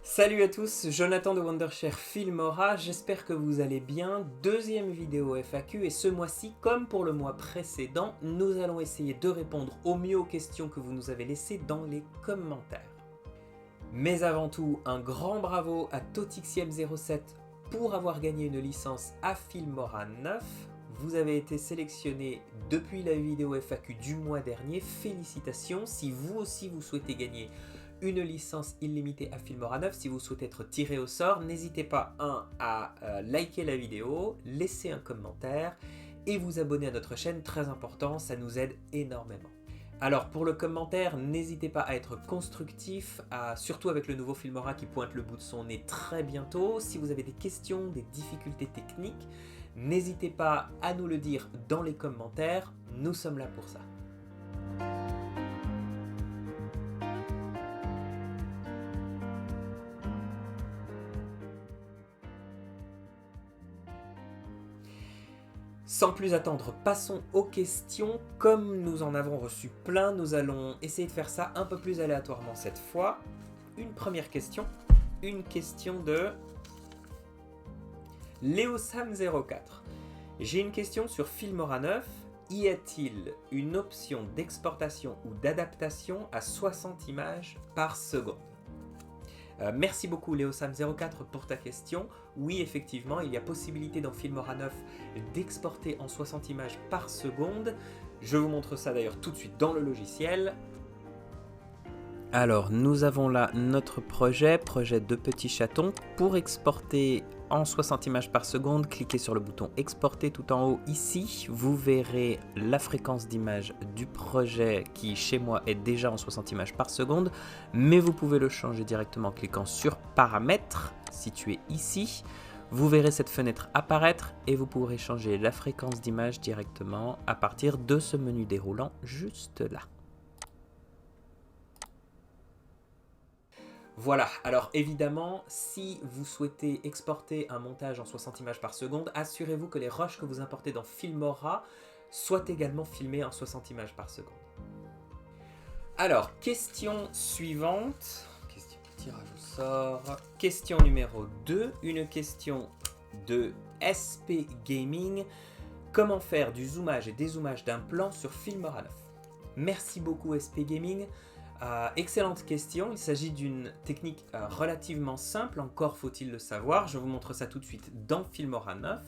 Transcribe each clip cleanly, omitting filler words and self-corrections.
Salut à tous, Jonathan de Wondershare Filmora, j'espère que vous allez bien. Deuxième vidéo FAQ et ce mois-ci, comme pour le mois précédent, nous allons essayer de répondre au mieux aux questions que vous nous avez laissées dans les commentaires. Mais avant tout, un grand bravo à Totixiem07 pour avoir gagné une licence à Filmora 9. Vous avez été sélectionné depuis la vidéo FAQ du mois dernier, félicitations. Si vous aussi vous souhaitez gagner une licence illimitée à Filmora 9, si vous souhaitez être tiré au sort, n'hésitez pas à liker la vidéo, laisser un commentaire et vous abonner à notre chaîne, très important, ça nous aide énormément. Alors pour le commentaire, n'hésitez pas à être constructif, surtout avec le nouveau Filmora qui pointe le bout de son nez très bientôt. Si vous avez des questions, des difficultés techniques, n'hésitez pas à nous le dire dans les commentaires, nous sommes là pour ça. Sans plus attendre, passons aux questions. Comme nous en avons reçu plein, nous allons essayer de faire ça un peu plus aléatoirement cette fois. Une première question, une question de Leosam04. J'ai une question sur Filmora 9. Y a-t-il une option d'exportation ou d'adaptation à 60 images par seconde ? Merci beaucoup Leosam04 pour ta question. Oui, effectivement, il y a possibilité dans Filmora 9 d'exporter en 60 images par seconde. Je vous montre ça d'ailleurs tout de suite dans le logiciel. Alors, nous avons là notre projet de petit chaton. Pour exporter en 60 images par seconde, cliquez sur le bouton exporter tout en haut ici. Vous verrez la fréquence d'image du projet qui chez moi est déjà en 60 images par seconde, mais vous pouvez le changer directement en cliquant sur paramètres situé ici. Vous verrez cette fenêtre apparaître et vous pourrez changer la fréquence d'image directement à partir de ce menu déroulant juste là. Voilà, alors évidemment, si vous souhaitez exporter un montage en 60 images par seconde, assurez-vous que les rushs que vous importez dans Filmora soient également filmés en 60 images par seconde. Alors, question suivante. Question tirage au sort. Question numéro 2, une question de SP Gaming. Comment faire du zoomage et dézoomage d'un plan sur Filmora 9 ? Merci beaucoup SP Gaming. Excellente question, il s'agit d'une technique relativement simple, encore faut-il le savoir, je vous montre ça tout de suite dans Filmora 9.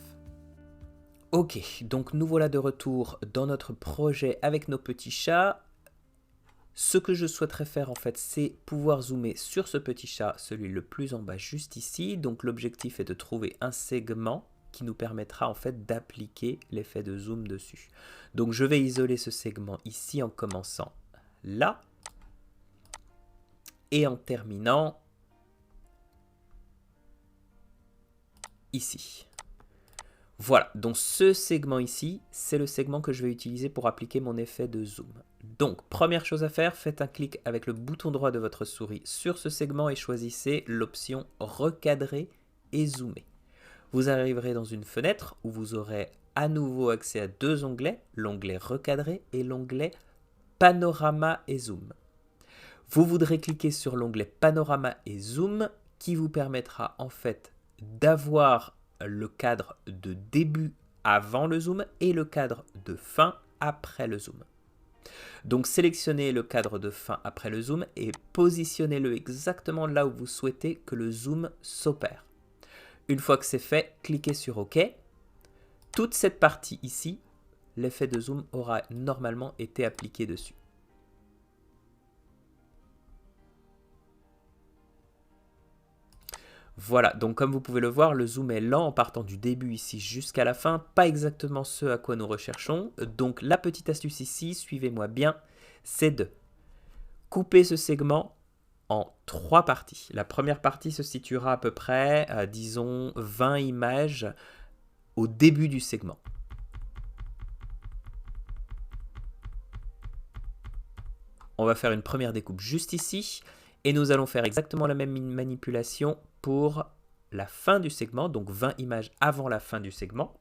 Ok, donc nous voilà de retour dans notre projet avec nos petits chats. Ce que je souhaiterais faire en fait, c'est pouvoir zoomer sur ce petit chat, celui le plus en bas juste ici. Donc l'objectif est de trouver un segment qui nous permettra en fait d'appliquer l'effet de zoom dessus. Donc je vais isoler ce segment ici en commençant là. Et en terminant ici. Voilà, donc ce segment ici, c'est le segment que je vais utiliser pour appliquer mon effet de zoom. Donc, première chose à faire, faites un clic avec le bouton droit de votre souris sur ce segment et choisissez l'option recadrer et zoomer. Vous arriverez dans une fenêtre où vous aurez à nouveau accès à deux onglets, l'onglet recadrer et l'onglet panorama et zoom. Vous voudrez cliquer sur l'onglet Panorama et Zoom qui vous permettra en fait d'avoir le cadre de début avant le zoom et le cadre de fin après le zoom. Donc sélectionnez le cadre de fin après le zoom et positionnez-le exactement là où vous souhaitez que le zoom s'opère. Une fois que c'est fait, cliquez sur OK. Toute cette partie ici, l'effet de zoom aura normalement été appliqué dessus. Voilà, donc comme vous pouvez le voir, le zoom est lent en partant du début ici jusqu'à la fin, pas exactement ce à quoi nous recherchons. Donc la petite astuce ici, suivez-moi bien, c'est de couper ce segment en 3 parties. La première partie se situera à peu près, disons, 20 images au début du segment. On va faire une première découpe juste ici. Et nous allons faire exactement la même manipulation pour la fin du segment, donc 20 images avant la fin du segment.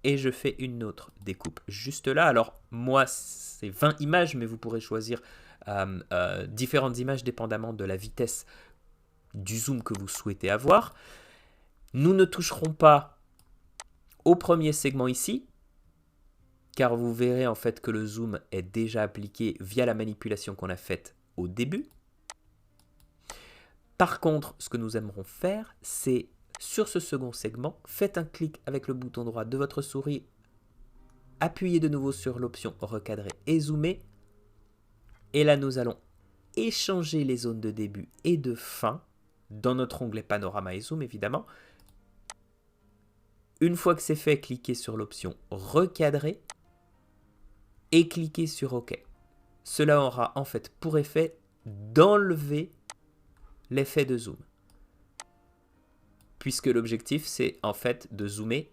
et je fais une autre découpe juste là. Alors moi c'est 20 images, mais vous pourrez choisir différentes images dépendamment de la vitesse du zoom que vous souhaitez avoir. Nous ne toucherons pas au premier segment ici, car vous verrez en fait que le zoom est déjà appliqué via la manipulation qu'on a faite au début. Par contre, ce que nous aimerons faire, c'est sur ce second segment, faites un clic avec le bouton droit de votre souris, appuyez de nouveau sur l'option recadrer et zoomer, et là nous allons échanger les zones de début et de fin dans notre onglet panorama et zoom évidemment. Une fois que c'est fait, cliquez sur l'option recadrer et cliquez sur OK. Cela aura en fait pour effet d'enlever l'effet de zoom, puisque l'objectif c'est en fait de zoomer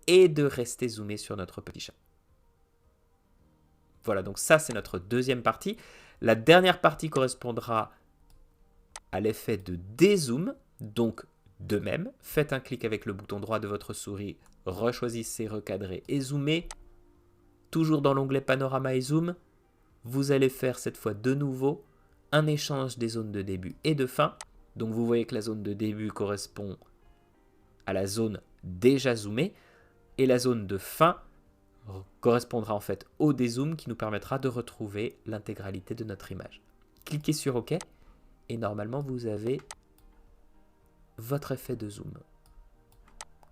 et de rester zoomé sur notre petit chat. Voilà, donc ça c'est notre deuxième partie. La dernière partie correspondra à l'effet de dézoom, donc de même, faites un clic avec le bouton droit de votre souris, rechoisissez recadrer et zoomer, toujours dans l'onglet panorama et zoom, vous allez faire cette fois de nouveau un échange des zones de début et de fin. Donc vous voyez que la zone de début correspond à la zone déjà zoomée et la zone de fin correspondra en fait au dézoom qui nous permettra de retrouver l'intégralité de notre image. Cliquez sur OK et normalement vous avez votre effet de zoom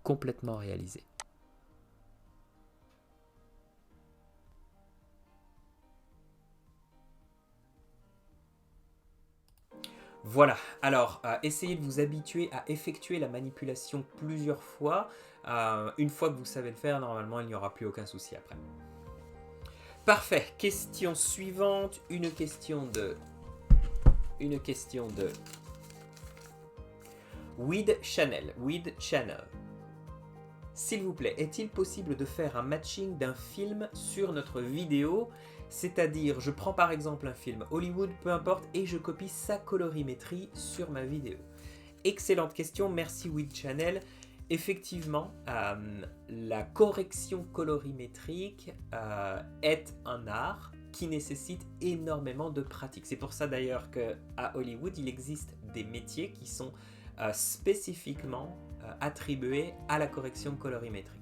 complètement réalisé. Voilà, alors essayez de vous habituer à effectuer la manipulation plusieurs fois. Une fois que vous savez le faire, normalement il n'y aura plus aucun souci après. Parfait, question suivante, une question de Weed Channel. S'il vous plaît, est-il possible de faire un matching d'un film sur notre vidéo ? C'est-à-dire, je prends par exemple un film Hollywood, peu importe, et je copie sa colorimétrie sur ma vidéo. Excellente question, merci Weed Channel. Effectivement, la correction colorimétrique est un art qui nécessite énormément de pratique. C'est pour ça d'ailleurs qu'à Hollywood, il existe des métiers qui sont spécifiquement attribués à la correction colorimétrique.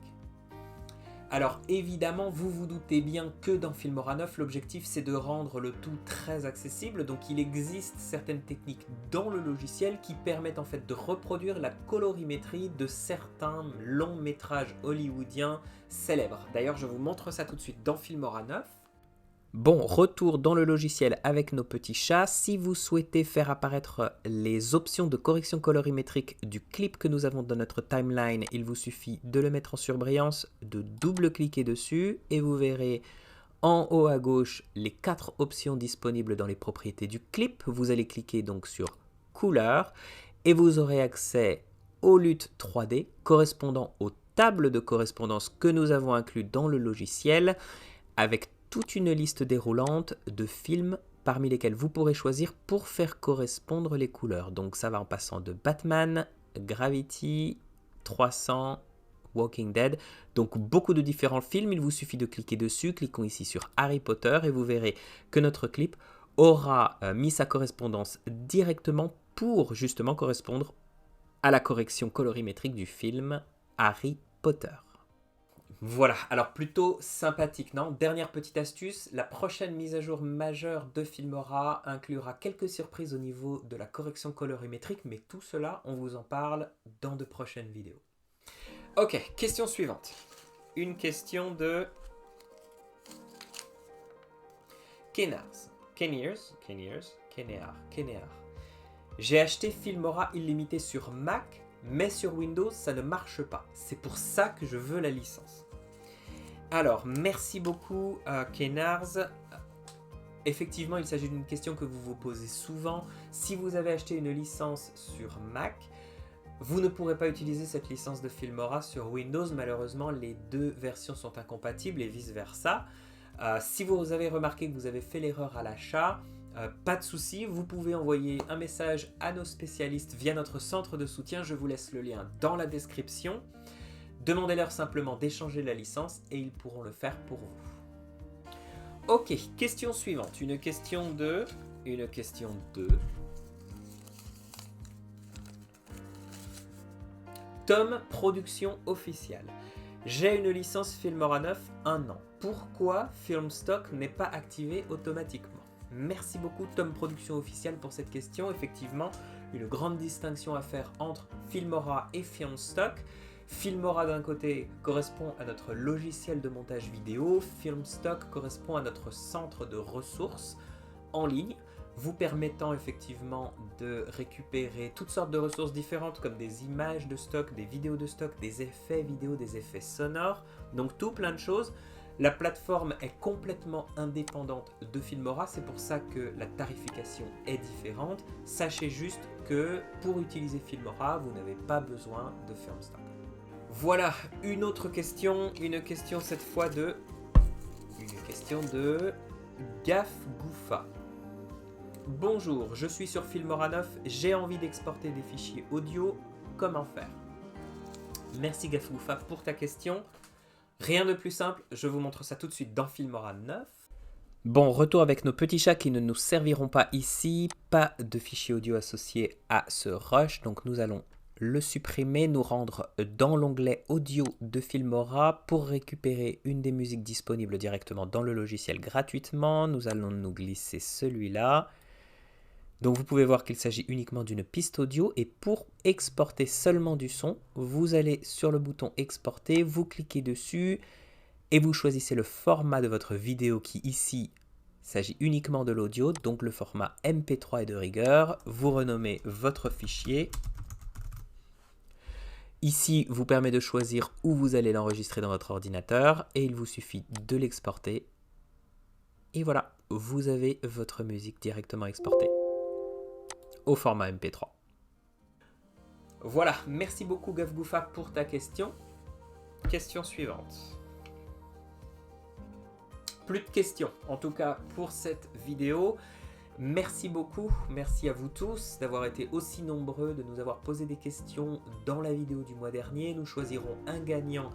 Alors évidemment, vous vous doutez bien que dans Filmora 9, l'objectif c'est de rendre le tout très accessible, donc il existe certaines techniques dans le logiciel qui permettent en fait de reproduire la colorimétrie de certains longs métrages hollywoodiens célèbres. D'ailleurs, je vous montre ça tout de suite dans Filmora 9. Bon, retour dans le logiciel avec nos petits chats. Si vous souhaitez faire apparaître les options de correction colorimétrique du clip que nous avons dans notre timeline, il vous suffit de le mettre en surbrillance, de double-cliquer dessus et vous verrez en haut à gauche les 4 options disponibles dans les propriétés du clip. Vous allez cliquer donc sur couleur et vous aurez accès aux luttes 3D correspondant aux tables de correspondance que nous avons inclus dans le logiciel avec toute une liste déroulante de films parmi lesquels vous pourrez choisir pour faire correspondre les couleurs. Donc ça va en passant de Batman, Gravity, 300, Walking Dead. Donc beaucoup de différents films, il vous suffit de cliquer dessus. Cliquons ici sur Harry Potter et vous verrez que notre clip aura mis sa correspondance directement pour justement correspondre à la correction colorimétrique du film Harry Potter. Voilà, alors plutôt sympathique, non ? Dernière petite astuce, la prochaine mise à jour majeure de Filmora inclura quelques surprises au niveau de la correction colorimétrique, mais tout cela, on vous en parle dans de prochaines vidéos. Ok, question suivante. Une question de Kenars. J'ai acheté Filmora illimité sur Mac, mais sur Windows, ça ne marche pas. C'est pour ça que je veux la licence. Alors, merci beaucoup Kenars. Effectivement, il s'agit d'une question que vous vous posez souvent. Si vous avez acheté une licence sur Mac, vous ne pourrez pas utiliser cette licence de Filmora sur Windows. Malheureusement, les deux versions sont incompatibles et vice-versa. Si vous avez remarqué que vous avez fait l'erreur à l'achat, pas de souci, vous pouvez envoyer un message à nos spécialistes via notre centre de soutien. Je vous laisse le lien dans la description. Demandez-leur simplement d'échanger la licence et ils pourront le faire pour vous. Ok, question suivante. Une question de... Tom Production Officielle. J'ai une licence Filmora 9, 1 an. Pourquoi Filmstock n'est pas activé automatiquement? Merci beaucoup Tom Production Officielle pour cette question. Effectivement, une grande distinction à faire entre Filmora et Filmstock. Filmora d'un côté correspond à notre logiciel de montage vidéo, Filmstock correspond à notre centre de ressources en ligne, vous permettant effectivement de récupérer toutes sortes de ressources différentes comme des images de stock, des vidéos de stock, des effets vidéo, des effets sonores, donc tout plein de choses. La plateforme est complètement indépendante de Filmora, c'est pour ça que la tarification est différente. Sachez juste que pour utiliser Filmora, vous n'avez pas besoin de Filmstock. Voilà, une autre question, une question cette fois de Gafgoufa. Bonjour, je suis sur Filmora 9, j'ai envie d'exporter des fichiers audio, comment faire? Merci Gafgoufa pour ta question. Rien de plus simple, je vous montre ça tout de suite dans Filmora 9. Bon, retour avec nos petits chats qui ne nous serviront pas ici. Pas de fichier audio associé à ce rush, donc nous allons le supprimer, nous rendre dans l'onglet audio de Filmora pour récupérer une des musiques disponibles directement dans le logiciel gratuitement. Nous allons nous glisser celui-là. Donc vous pouvez voir qu'il s'agit uniquement d'une piste audio et pour exporter seulement du son, vous allez sur le bouton exporter, vous cliquez dessus et vous choisissez le format de votre vidéo qui ici s'agit uniquement de l'audio, donc le format MP3 est de rigueur, vous renommez votre fichier. Ici vous permet de choisir où vous allez l'enregistrer dans votre ordinateur et il vous suffit de l'exporter. Et voilà, vous avez votre musique directement exportée au format MP3. Voilà, merci beaucoup Gafgoufa pour ta question. Question suivante. Plus de questions, en tout cas pour cette vidéo. Merci beaucoup, merci à vous tous d'avoir été aussi nombreux, de nous avoir posé des questions dans la vidéo du mois dernier. Nous choisirons un gagnant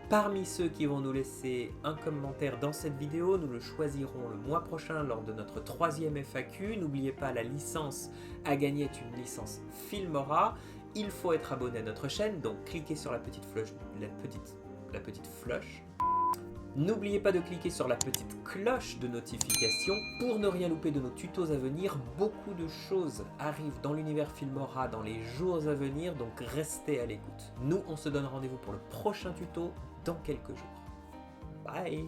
parmi ceux qui vont nous laisser un commentaire dans cette vidéo. Nous le choisirons le mois prochain lors de notre 3e FAQ. N'oubliez pas, la licence à gagner est une licence Filmora. Il faut être abonné à notre chaîne, donc cliquez sur la petite flèche, N'oubliez pas de cliquer sur la petite cloche de notification pour ne rien louper de nos tutos à venir. Beaucoup de choses arrivent dans l'univers Filmora dans les jours à venir, donc restez à l'écoute. Nous, on se donne rendez-vous pour le prochain tuto dans quelques jours. Bye!